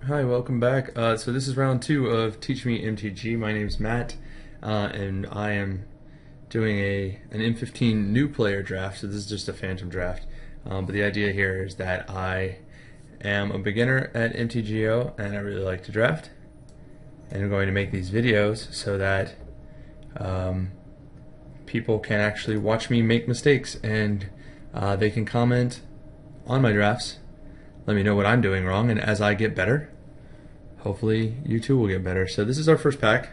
Hi, welcome back. So this is round 2 of TeachMeMTG. My name's Matt, and I am doing an M15 new player draft. So this is just a phantom draft. But the idea here is that I am a beginner at MTGO, and I really like to draft. And I'm going to make these videos so that people can actually watch me make mistakes, and they can comment on my drafts. Let me know what I'm doing wrong, and as I get better, hopefully you too will get better. So this is our first pack.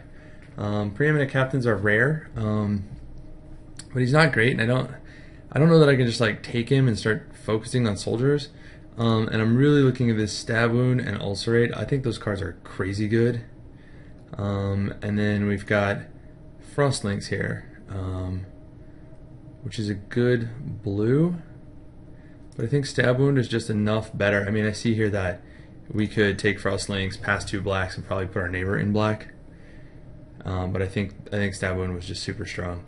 Preeminent captains are rare, but he's not great, and I don't know that I can just like take him and start focusing on soldiers. And I'm really looking at this Stab Wound and Ulcerate. I think those cards are crazy good. And then we've got Frostlinks here, which is a good blue. But I think Stab Wound is just enough better. I mean, I see here that we could take Frostlinks, pass 2 blacks, and probably put our neighbor in black. But I think Stab Wound was just super strong.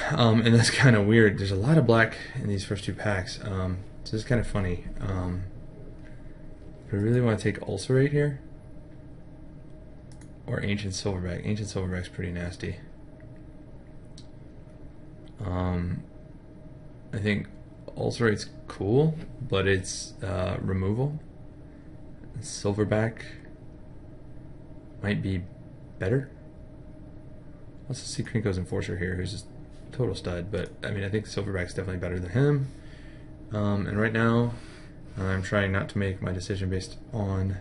And that's kind of weird. There's a lot of black in these first 2 packs. So it's kind of funny. But I really want to take Ulcerate here. Or Ancient Silverback. Ancient Silverback's pretty nasty. I think Ulcerate's cool, but it's removal. Silverback might be better. Let's see Krinko's Enforcer here, who's just a total stud, but I mean, I think Silverback's definitely better than him. And right now, I'm trying not to make my decision based on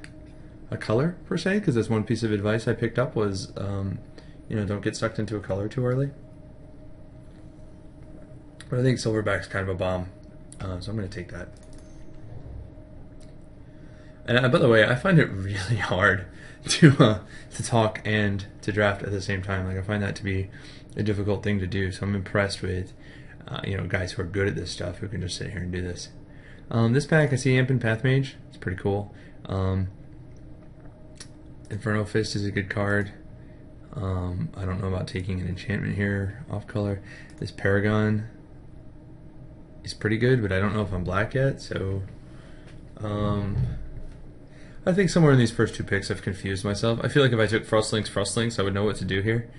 a color per se, because that's one piece of advice I picked up was, you know, don't get sucked into a color too early. But I think Silverback's kind of a bomb, so I'm going to take that. And by the way, I find it really hard to talk and to draft at the same time. Like, I find that to be a difficult thing to do. So I'm impressed with you know, guys who are good at this stuff who can just sit here and do this. This pack, I see Imp and Pathmage. It's pretty cool. Inferno Fist is a good card. I don't know about taking an enchantment here off color. This Paragon is pretty good, but I don't know if I'm black yet. So I think somewhere in these first 2 picks I've confused myself. I feel like if I took Frostlinks, I would know what to do here,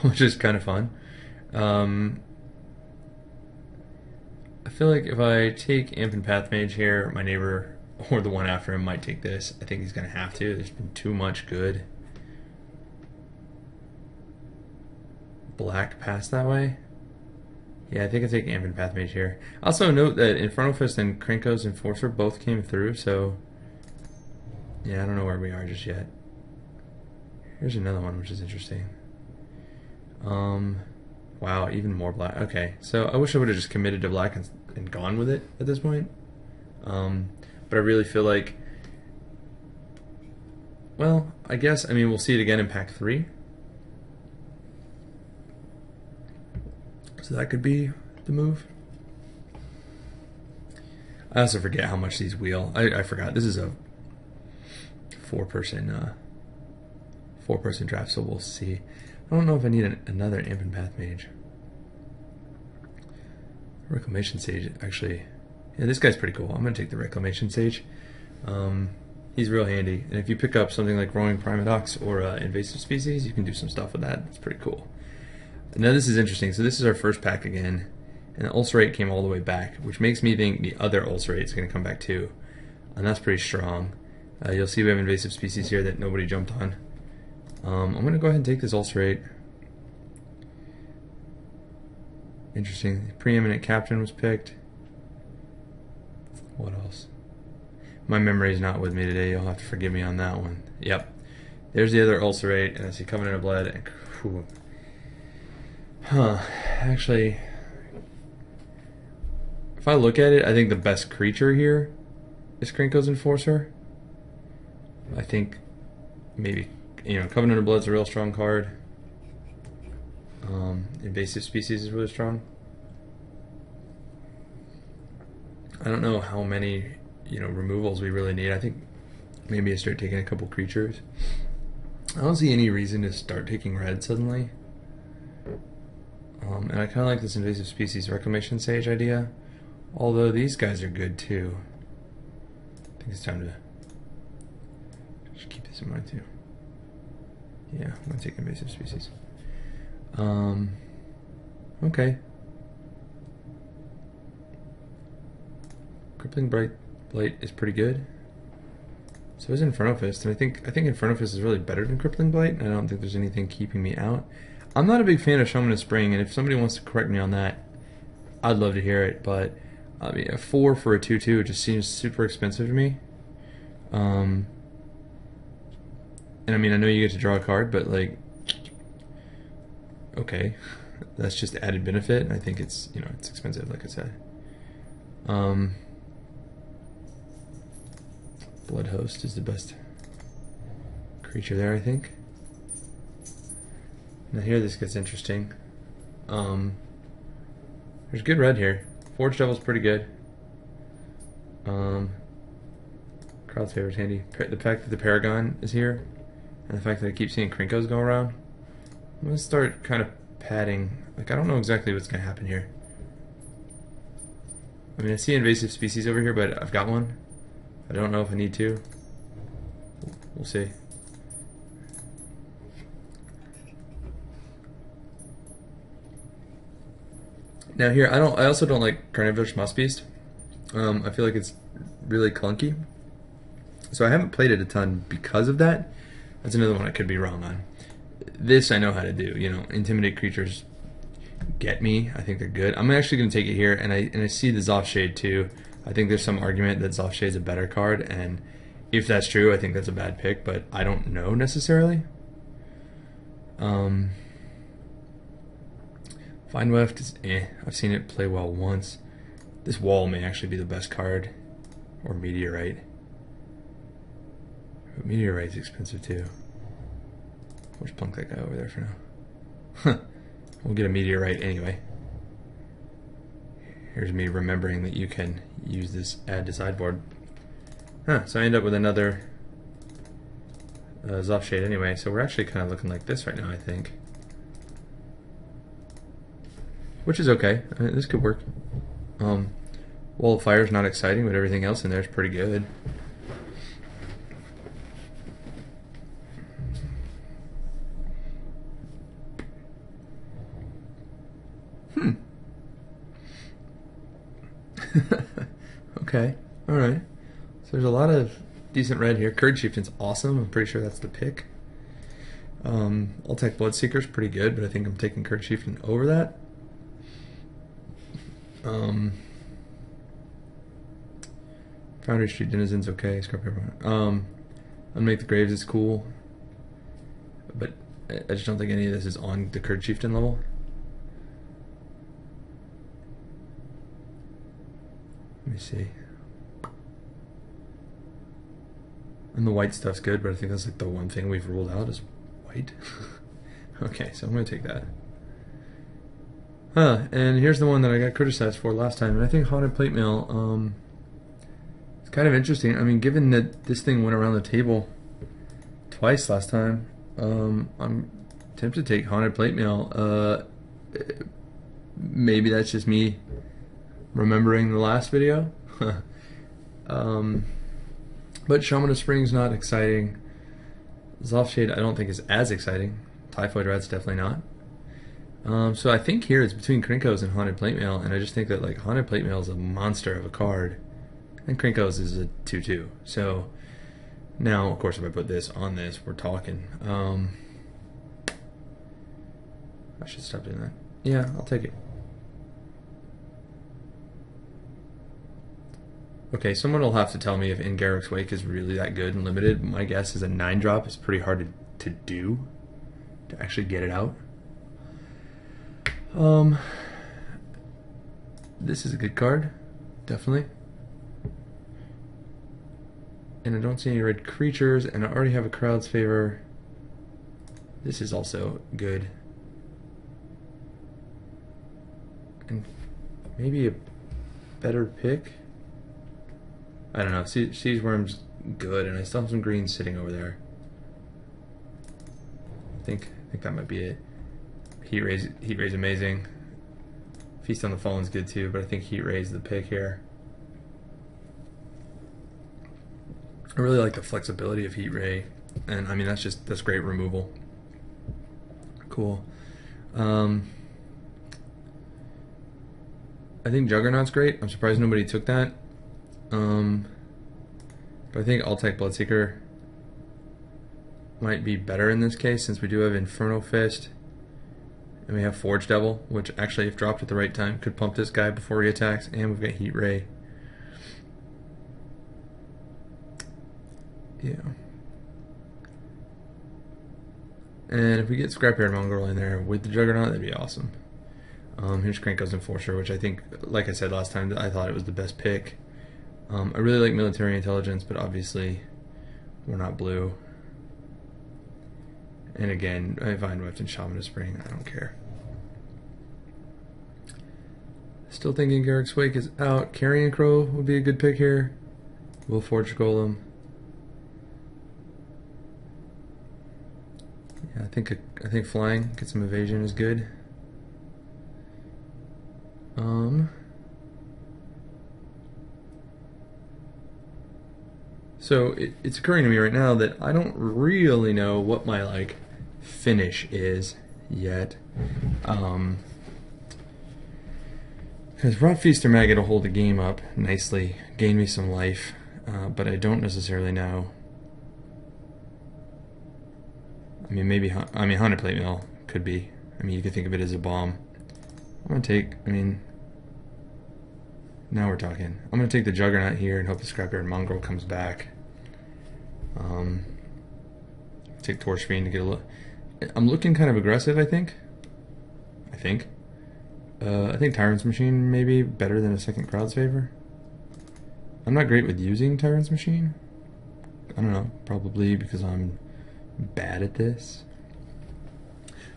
which is kind of fun. I feel like if I take Imp and Pathmage here, my neighbor or the one after him might take this. I think he's going to have to. There's been too much good black pass that way. Yeah, I think I take Imp and Pathmage here. Also note that Inferno Fist and Krinko's Enforcer both came through, so yeah, I don't know where we are just yet. Here's another one, which is interesting. Wow, even more black. Okay, so I wish I would have just committed to black and gone with it at this point. But I really feel like, well, I guess, I mean, we'll see it again in pack 3. So that could be the move. I also forget how much these wheel. I forgot. This is a 4-person draft, so we'll see. I don't know if I need another Imp and Pathmage. Reclamation Sage, actually. Yeah, this guy's pretty cool. I'm going to take the Reclamation Sage. He's real handy. And if you pick up something like Roaring Primodox or Invasive Species, you can do some stuff with that. It's pretty cool. Now this is interesting. So this is our first pack again. And the Ulcerate came all the way back, which makes me think the other Ulcerate is going to come back too. And that's pretty strong. You'll see we have Invasive Species here that nobody jumped on. I'm going to go ahead and take this Ulcerate. Interesting. The Preeminent Captain was picked. What else? My memory is not with me today. You'll have to forgive me on that one. Yep. There's the other Ulcerate, and I see Covenant of Blood. And, whew. Huh. Actually, if I look at it, I think the best creature here is Krinko's Enforcer. I think maybe, you know, Covenant of Blood's a real strong card. Invasive Species is really strong. I don't know how many, you know, removals we really need. I think maybe I start taking a couple creatures. I don't see any reason to start taking red suddenly. And I kind of like this Invasive Species Reclamation Sage idea. Although these guys are good too. I think it's time to So mine too. Yeah, I'm gonna take invasive species. Okay. Crippling Blight is pretty good. So is Inferno Fist, and I think Inferno Fist is really better than Crippling Blight, and I don't think there's anything keeping me out. I'm not a big fan of Shaman of Spring, and if somebody wants to correct me on that, I'd love to hear it, but I mean, a 4 for a 2/2 just seems super expensive to me. And I mean, I know you get to draw a card, but like, okay, that's just added benefit, and I think it's, you know, it's expensive, like I said. Blood Host is the best creature there, I think. Now here this gets interesting. There's good red here. Forge Devil's pretty good. Crowd's favorite's handy. The fact that the Paragon is here, and the fact that I keep seeing Krinkos go around, I'm gonna start kind of padding. Like, I don't know exactly what's gonna happen here. I mean, I see invasive species over here, but I've got one. I don't know if I need to. We'll see. Now here, I also don't like Carnivorous Mossbeast. I feel like it's really clunky. So I haven't played it a ton because of that. That's another one I could be wrong on. This I know how to do. You know, intimidate creatures get me. I think they're good. I'm actually going to take it here, and I see the Zoffshade too. I think there's some argument that Zoffshade's a better card, and if that's true, I think that's a bad pick, but I don't know necessarily. Fine Weft is eh. I've seen it play well once. This Wall may actually be the best card, or Meteorite. But Meteorite's expensive too. We'll just plunk that guy over there for now. Huh. We'll get a Meteorite anyway. Here's me remembering that you can use this add to sideboard. Huh, so I end up with another Zoffshade anyway, so we're actually kind of looking like this right now, I think. Which is okay. I mean, this could work. Wall of Fire is not exciting, but everything else in there is pretty good. Okay, alright. So there's a lot of decent red here. Curd Chieftain's awesome. I'm pretty sure that's the pick. Ultec Bloodseeker's pretty good, but I think I'm taking Curd Chieftain over that. Foundry Street Denizen's okay. Unmake the Graves is cool, but I just don't think any of this is on the Curd Chieftain level. Let me see. And the white stuff's good, but I think that's like the one thing we've ruled out is white. Okay, so I'm gonna take that. And here's the one that I got criticized for last time, and I think Haunted Plate Mail, it's kind of interesting. I mean, given that this thing went around the table twice last time, I'm tempted to take Haunted Plate Mail. Maybe that's just me remembering the last video. But Shaman of Spring's not exciting. Zoffshade I don't think is as exciting. Typhoid Rat's definitely not. So I think here it's between Krinkos and Haunted Plate Mail, and I just think that like Haunted Plate Mail is a monster of a card, and Krinkos is a 2/2. So now, of course, if I put this on this, we're talking. I should stop doing that. Yeah, I'll take it. Okay, someone will have to tell me if In Garruk's Wake is really that good and limited. My guess is a 9-drop is pretty hard to do, to actually get it out. This is a good card, definitely. And I don't see any red creatures, and I already have a Crowd's Favor. This is also good. And maybe a better pick. I don't know. Siege Worm's good, and I still have some green sitting over there. I think that might be it. Heat Raise amazing. Feast on the Fallen's good too, but I think Heat Raise the pick here. I really like the flexibility of Heat Ray. and I mean that's great removal. Cool. I think Juggernaut's great. I'm surprised nobody took that. But I think Alt-Tech Bloodseeker might be better in this case, since we do have Inferno Fist and we have Forge Devil, which actually, if dropped at the right time, could pump this guy before he attacks, and we've got Heat Ray. Yeah. And if we get Scrapyard Mongrel in there with the Juggernaut, that'd be awesome. Here's Krenko's Enforcer, which I think, like I said last time, I thought it was the best pick. I really like Military Intelligence, but obviously we're not blue. And again, I find Weft and Shaman of Spring, I don't care. Still thinking Garrick's Wake is out. Carrion Crow would be a good pick here. We'll Forge Golem. Yeah, I think flying, get some evasion is good. So it's occurring to me right now that I don't really know what my like finish is yet. Because Rot Feast or Maggot will hold the game up nicely, gain me some life, but I don't necessarily know. I mean, maybe, Haunted Plate Mill could be. I mean, you could think of it as a bomb. I'm going to take, now we're talking. I'm going to take the Juggernaut here and hope the Scrapyard Mongrel comes back. Take Torch Fiend to get a look. I'm looking kind of aggressive, I think. I think Tyrant's Machine may be better than a second Crowd's Favor. I'm not great with using Tyrant's Machine. I don't know, probably because I'm bad at this.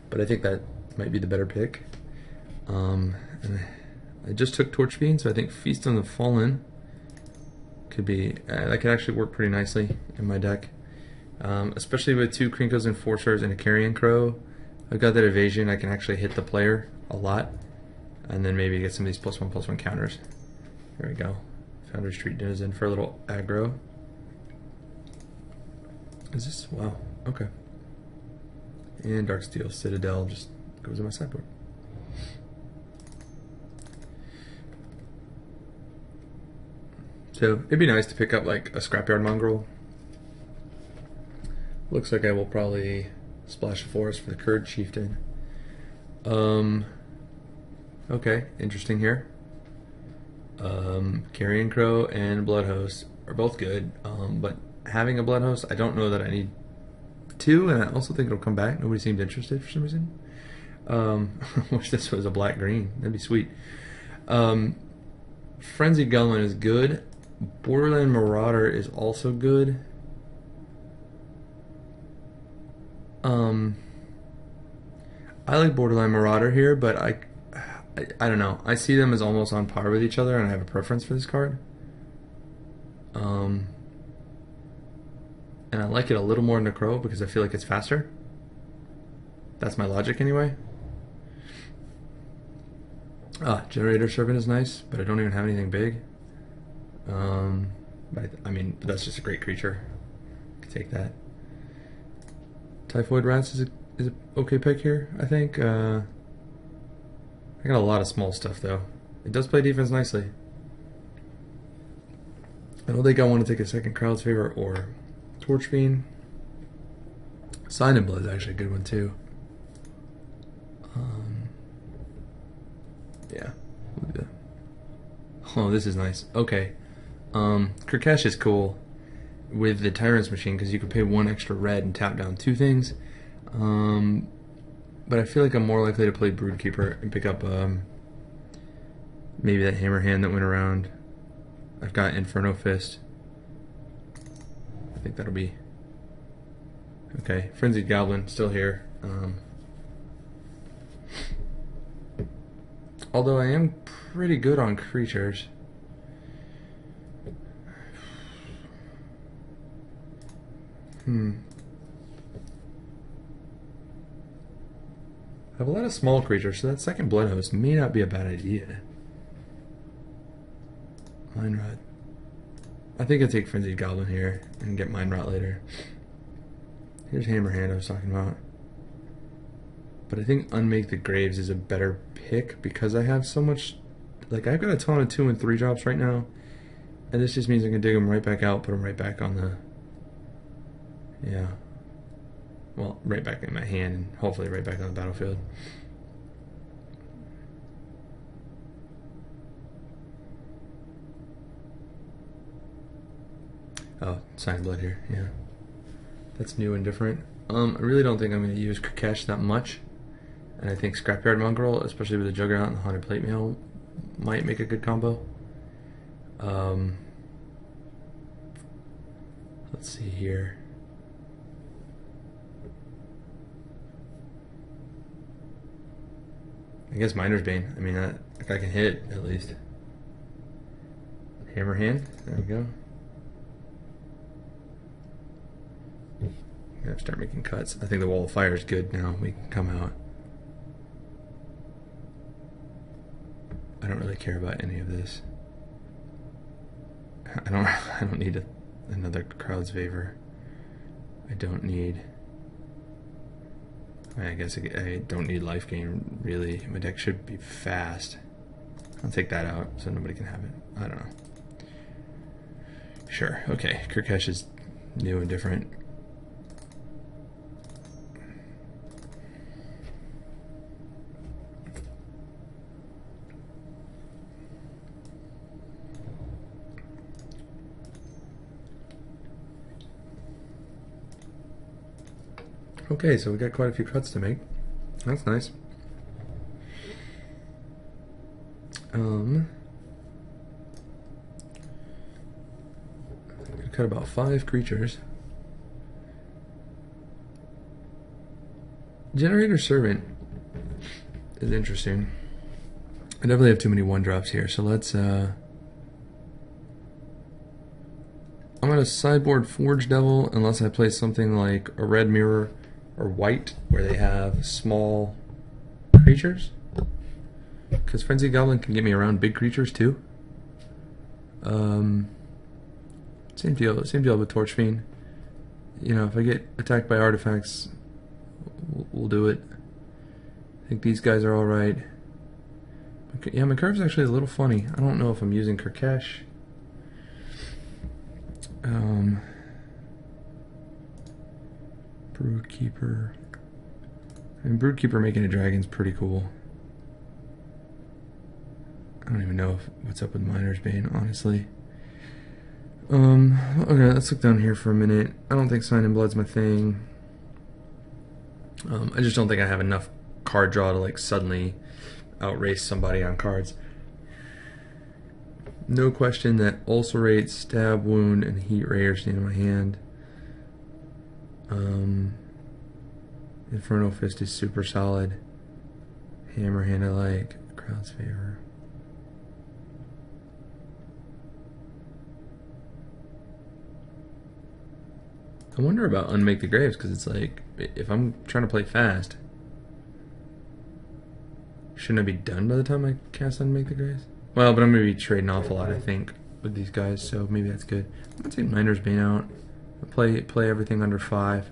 But I think that might be the better pick. And I just took Torch Fiend, so I think Feast on the Fallen could be, that could actually work pretty nicely in my deck. Especially with 2 Krenko's Enforcers and a Carrion Crow. I've got that evasion, I can actually hit the player a lot. And then maybe get some of these +1/+1 counters. There we go. Foundry Street Denizen for a little aggro. Is this? Wow, okay. And Darksteel Citadel just goes in my sideboard. So it'd be nice to pick up like a Scrapyard Mongrel. Looks like I will probably splash a forest for the Kurd Chieftain. Okay, interesting here. Carrion Crow and Bloodhost are both good, but having a Bloodhost, I don't know that I need 2, and I also think it'll come back. Nobody seemed interested for some reason. Wish this was a black-green. That'd be sweet. Frenzied Gunman is good. Borderland Marauder is also good. I like Borderland Marauder here, but I don't know. I see them as almost on par with each other, and I have a preference for this card. And I like it a little more than the Crow because I feel like it's faster. That's my logic anyway. Generator Servant is nice, but I don't even have anything big. But that's just a great creature. I could take that. Typhoid Rats is an okay pick here, I think. I got a lot of small stuff though. It does play defense nicely. I don't think I want to take a second Crowd's Favor or Torch Fiend. Sign and Blood is actually a good one too. Yeah. Oh, this is nice. Okay. Kirkesh is cool with the Tyrant's Machine because you could pay 1 extra red and tap down 2 things. But I feel like I'm more likely to play Broodkeeper and pick up maybe that Hammer Hand that went around. I've got Inferno Fist. I think that'll be okay. Frenzied Goblin still here. Although I am pretty good on creatures. I have a lot of small creatures, so that second Bloodhost may not be a bad idea. Mind Rot. I think I'll take Frenzied Goblin here and get Mind Rot later. Here's Hammerhand I was talking about. But I think Unmake the Graves is a better pick because I have so much... Like, I've got a ton of 2 and 3 drops right now. And this just means I can dig them right back out, put them right back on the... Yeah. Well, right back in my hand, and hopefully right back on the battlefield. Oh, Sign Blood here, yeah. That's new and different. I really don't think I'm going to use Kirkesh that much. And I think Scrapyard Mongrel, especially with the Juggernaut and the Haunted Plate Mail, might make a good combo. Let's see here. I guess Miner's Bane. I mean, that guy can hit, at least. Hammerhand. There we go. I'm gonna start making cuts. I think the Wall of Fire is good now. We can come out. I don't really care about any of this. I don't need another Crowd's Favor. I don't need... I guess I don't need life gain, really. My deck should be fast. I'll take that out so nobody can have it. I don't know. Sure, okay. Kirkesh is new and different. Okay, so we got quite a few cuts to make. That's nice. I cut about 5 creatures. Generator Servant is interesting. I definitely have too many 1-drops here, so let's I'm gonna sideboard Forge Devil unless I play something like a Red Mirror or White, where they have small creatures. Because Frenzy Goblin can get me around big creatures too. Same deal with Torch Fiend. You know, if I get attacked by artifacts, we'll do it. I think these guys are alright. Yeah, my curve's actually a little funny. I don't know if I'm using Kirkesh. Broodkeeper. I mean, Broodkeeper making a dragon's pretty cool. I don't even know what's up with Miner's Bane, honestly. Okay, let's look down here for a minute. I don't think Sign in Blood's my thing. I just don't think I have enough card draw to like suddenly outrace somebody on cards. No question that Ulcerate, Stab, Wound, and Heat Ray are staying in my hand. Inferno Fist is super solid. Hammerhand I like. Crowd's Favor. I wonder about Unmake the Graves, because it's like, if I'm trying to play fast, shouldn't I be done by the time I cast Unmake the Graves? Well, but I'm going to be trading off a lot, I think, with these guys, so maybe that's good. I'm going to take Miner's Bane out. Play everything under 5.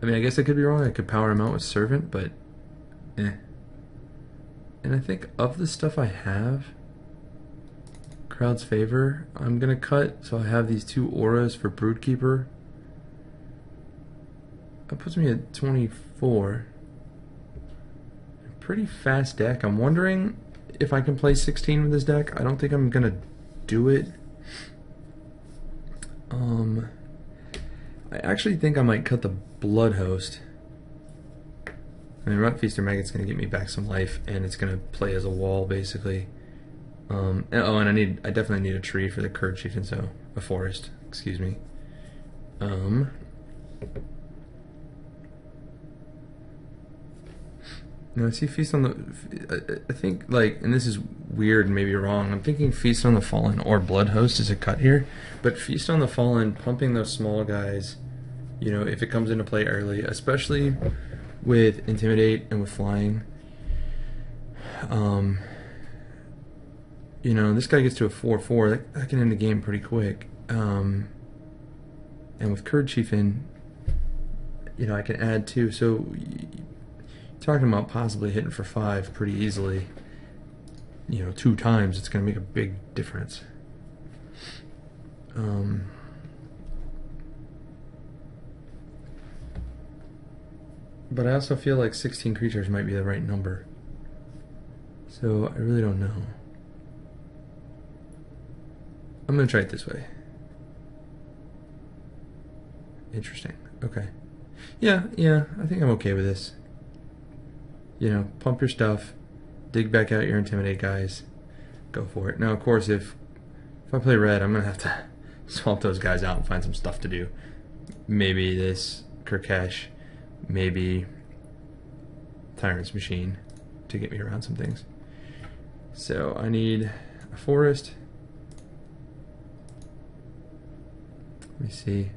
I mean, I guess I could be wrong. I could power him out with Servant, but eh. And I think of the stuff I have, Crowd's Favor, I'm going to cut, so I have these 2 auras for Broodkeeper. That puts me at 24. Pretty fast deck. I'm wondering if I can play 16 with this deck. I don't think I'm going to do it. I actually think I might cut the Blood Host. I mean, Rut Feaster Maggot's going to get me back some life, and it's going to play as a wall, basically. And I definitely need a tree for the Curd Chieftain, so a forest, excuse me. Now I see Feast on the... I think, like, and this is weird and maybe wrong, I'm thinking Feast on the Fallen or Blood Host is a cut here, but Feast on the Fallen, pumping those small guys, you know, if it comes into play early, especially with Intimidate and with Flying, you know, this guy gets to a 4/4. That can end the game pretty quick. And with Kurd Chief in, you know, I can add 2. So talking about possibly hitting for 5 pretty easily. You know, 2 times, it's going to make a big difference. But I also feel like 16 creatures might be the right number. So I really don't know. I'm going to try it this way. Interesting. Okay. Yeah, I think I'm okay with this. You know, pump your stuff, dig back out your Intimidate guys, go for it. Now, of course, if I play red, I'm going to have to swap those guys out and find some stuff to do. Maybe this Kirkesh, maybe Tyrant's Machine to get me around some things. So I need a forest. Let me see.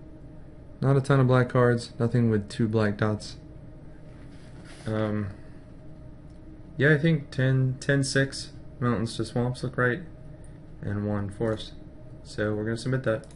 Not a ton of black cards, nothing with 2 black dots. Yeah, I think 10-6 mountains to swamps look right, and 1 forest. So we're going to submit that.